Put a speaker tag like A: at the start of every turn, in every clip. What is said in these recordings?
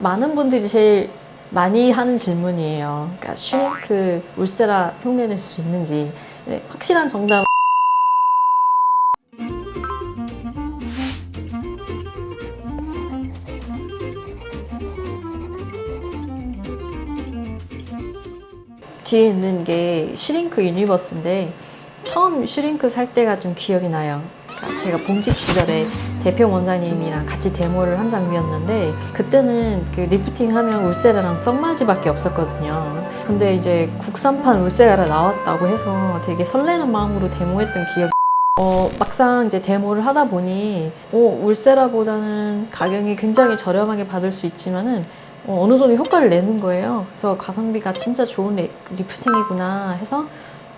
A: 많은 분들이 제일 많이 하는 질문이에요. 그러니까 슈링크 울세라 흉내낼 수 있는지. 네, 확실한 정답. 뒤에 있는 게 슈링크 유니버스인데 처음 슈링크 살 때가 좀 기억이 나요. 그러니까 제가 봉직 시절에 대표 원장님이랑 같이 데모를 한 장비였는데 그때는 그 리프팅 하면 울세라랑 썩맞이밖에 없었거든요. 근데 이제 국산판 울세라가 나왔다고 해서 되게 설레는 마음으로 데모했던 기억이 막상 이제 데모를 하다 보니 울세라보다는 가격이 굉장히 저렴하게 받을 수 있지만은 어느 정도 효과를 내는 거예요. 그래서 가성비가 진짜 좋은 리프팅이구나 해서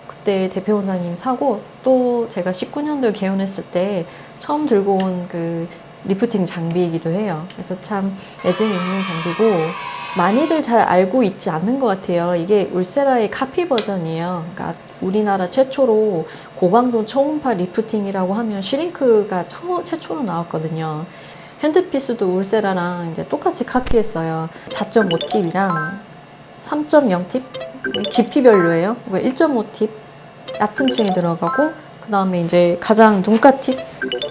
A: 그때 대표 원장님이 사고 또 제가 19년도에 개원했을 때 처음 들고 온 그 리프팅 장비이기도 해요. 그래서 참 애증이 있는 장비고 많이들 잘 알고 있지 않는 것 같아요. 이게 울세라의 카피 버전이에요. 그러니까 우리나라 최초로 고강도 초음파 리프팅이라고 하면 슈링크가 최초로 나왔거든요. 핸드피스도 울세라랑 이제 똑같이 카피했어요. 4.5팁이랑 3.0팁 깊이별로예요. 1.5팁 얕은 층이 들어가고 그 다음에 이제 가장 눈가 팁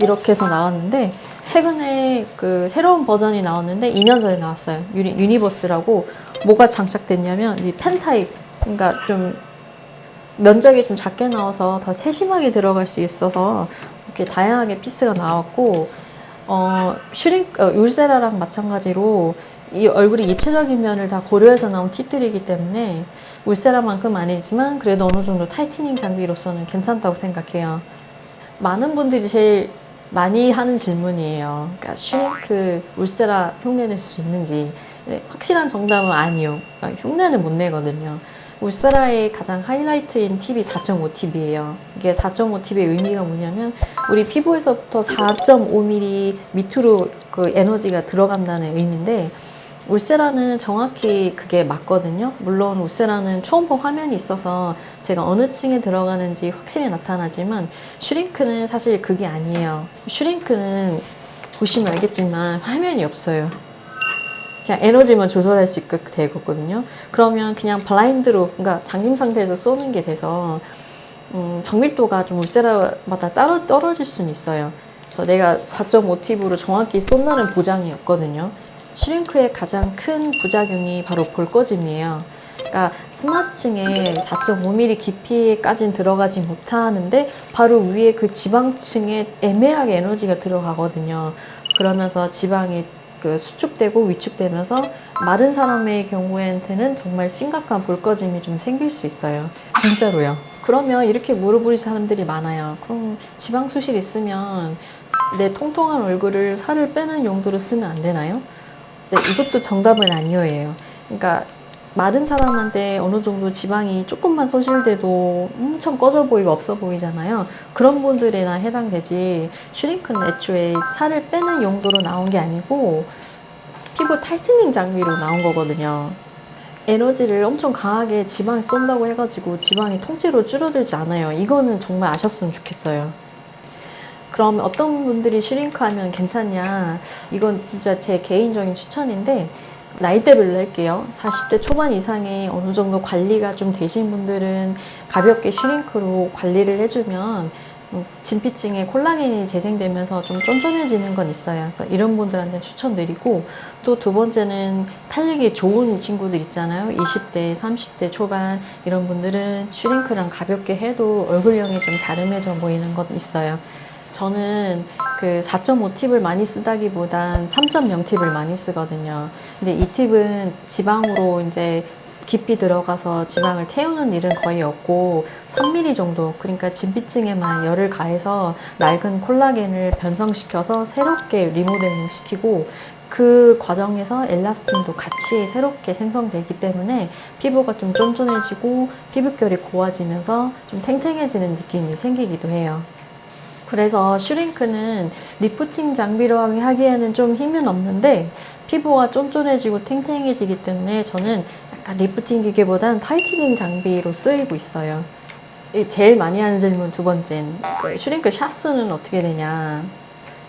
A: 이렇게 해서 나왔는데 최근에 그 새로운 버전이 나왔는데 2년 전에 나왔어요. 유니버스라고. 뭐가 장착됐냐면 이 펜 타입, 그러니까 좀 면적이 좀 작게 나와서 더 세심하게 들어갈 수 있어서 이렇게 다양하게 피스가 나왔고 울세라랑 마찬가지로 이 얼굴의 입체적인 면을 다 고려해서 나온 팁들이기 때문에 울세라만큼 아니지만 그래도 어느 정도 타이트닝 장비로서는 괜찮다고 생각해요. 많은 분들이 제일 많이 하는 질문이에요. 그러니까 슈링크 울세라 흉내낼 수 있는지. 네, 확실한 정답은 아니요. 그러니까 흉내는 못 내거든요. 울세라의 가장 하이라이트인 팁이 4.5팁이에요. 이게 4.5팁의 의미가 뭐냐면 우리 피부에서부터 4.5mm 밑으로 그 에너지가 들어간다는 의미인데 울세라는 정확히 그게 맞거든요. 물론 울세라는 초음파 화면이 있어서 제가 어느 층에 들어가는지 확실히 나타나지만 슈링크는 사실 그게 아니에요. 슈링크는 보시면 알겠지만 화면이 없어요. 그냥 에너지만 조절할 수 있게 되거든요. 그러면 그냥 블라인드로, 그러니까 잠김 상태에서 쏘는 게 돼서 정밀도가 좀 울세라마다 따로 떨어질 수는 있어요. 그래서 내가 4.5팁으로 정확히 쏜다는 보장이 없거든요. 슈링크의 가장 큰 부작용이 바로 볼 꺼짐이에요. 그러니까 스마스층에 4.5mm 깊이까지는 들어가지 못하는데 바로 위에 그 지방층에 애매하게 에너지가 들어가거든요. 그러면서 지방이 그 수축되고 위축되면서 마른 사람의 경우에는 정말 심각한 볼 꺼짐이 좀 생길 수 있어요. 진짜로요. 그러면 이렇게 물어보는 사람들이 많아요. 그럼 지방 수실 있으면 내 통통한 얼굴을 살을 빼는 용도로 쓰면 안 되나요? 네, 이것도 정답은 아니에요. 그러니까 마른 사람한테 어느 정도 지방이 조금만 소실돼도 엄청 꺼져 보이고 없어 보이잖아요. 그런 분들에나 해당되지 슈링크는 애초에 살을 빼는 용도로 나온 게 아니고 피부 타이트닝 장비로 나온 거거든요. 에너지를 엄청 강하게 지방에 쏜다고 해가지고 지방이 통째로 줄어들지 않아요. 이거는 정말 아셨으면 좋겠어요. 그럼 어떤 분들이 슈링크 하면 괜찮냐? 이건 진짜 제 개인적인 추천인데 나이대별로 할게요. 40대 초반 이상의 어느 정도 관리가 좀 되신 분들은 가볍게 슈링크로 관리를 해주면 진피층에 콜라겐이 재생되면서 좀 쫀쫀해지는 건 있어요. 그래서 이런 분들한테 추천드리고 또 두 번째는 탄력이 좋은 친구들 있잖아요. 20대, 30대 초반 이런 분들은 슈링크랑 가볍게 해도 얼굴형이 좀 갸름해져 보이는 것 있어요. 저는 그 4.5팁을 많이 쓰다기보단 3.0팁을 많이 쓰거든요. 근데 이 팁은 지방으로 이제 깊이 들어가서 지방을 태우는 일은 거의 없고 3mm 정도, 그러니까 진피층에만 열을 가해서 낡은 콜라겐을 변성시켜서 새롭게 리모델링 시키고 그 과정에서 엘라스틴도 같이 새롭게 생성되기 때문에 피부가 좀 쫀쫀해지고 피부결이 고와지면서 좀 탱탱해지는 느낌이 생기기도 해요. 그래서 슈링크는 리프팅 장비로 하기에는 좀 힘은 없는데 피부가 쫀쫀해지고 탱탱해지기 때문에 저는 약간 리프팅 기계보단 타이트닝 장비로 쓰이고 있어요. 제일 많이 하는 질문 두 번째는 슈링크 샷수는 어떻게 되냐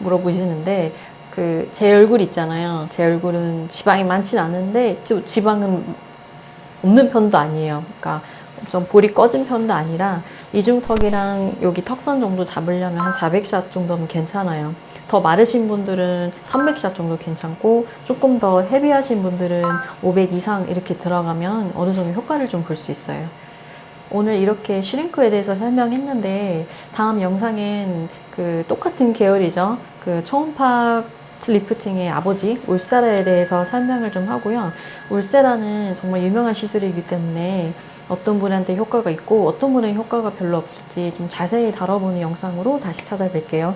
A: 물어보시는데 그 제 얼굴 있잖아요. 제 얼굴은 지방이 많진 않은데 좀 지방은 없는 편도 아니에요. 그러니까 좀 볼이 꺼진 편도 아니라 이중턱이랑 여기 턱선 정도 잡으려면 한 400샷 정도면 괜찮아요. 더 마르신 분들은 300샷 정도 괜찮고 조금 더 헤비하신 분들은 500 이상 이렇게 들어가면 어느 정도 효과를 좀 볼 수 있어요. 오늘 이렇게 슈링크에 대해서 설명했는데 다음 영상엔 그 똑같은 계열이죠. 그 초음파 리프팅의 아버지 울세라에 대해서 설명을 좀 하고요. 울세라는 정말 유명한 시술이기 때문에 어떤 분한테 효과가 있고 어떤 분의 효과가 별로 없을지 좀 자세히 다뤄보는 영상으로 다시 찾아뵐게요.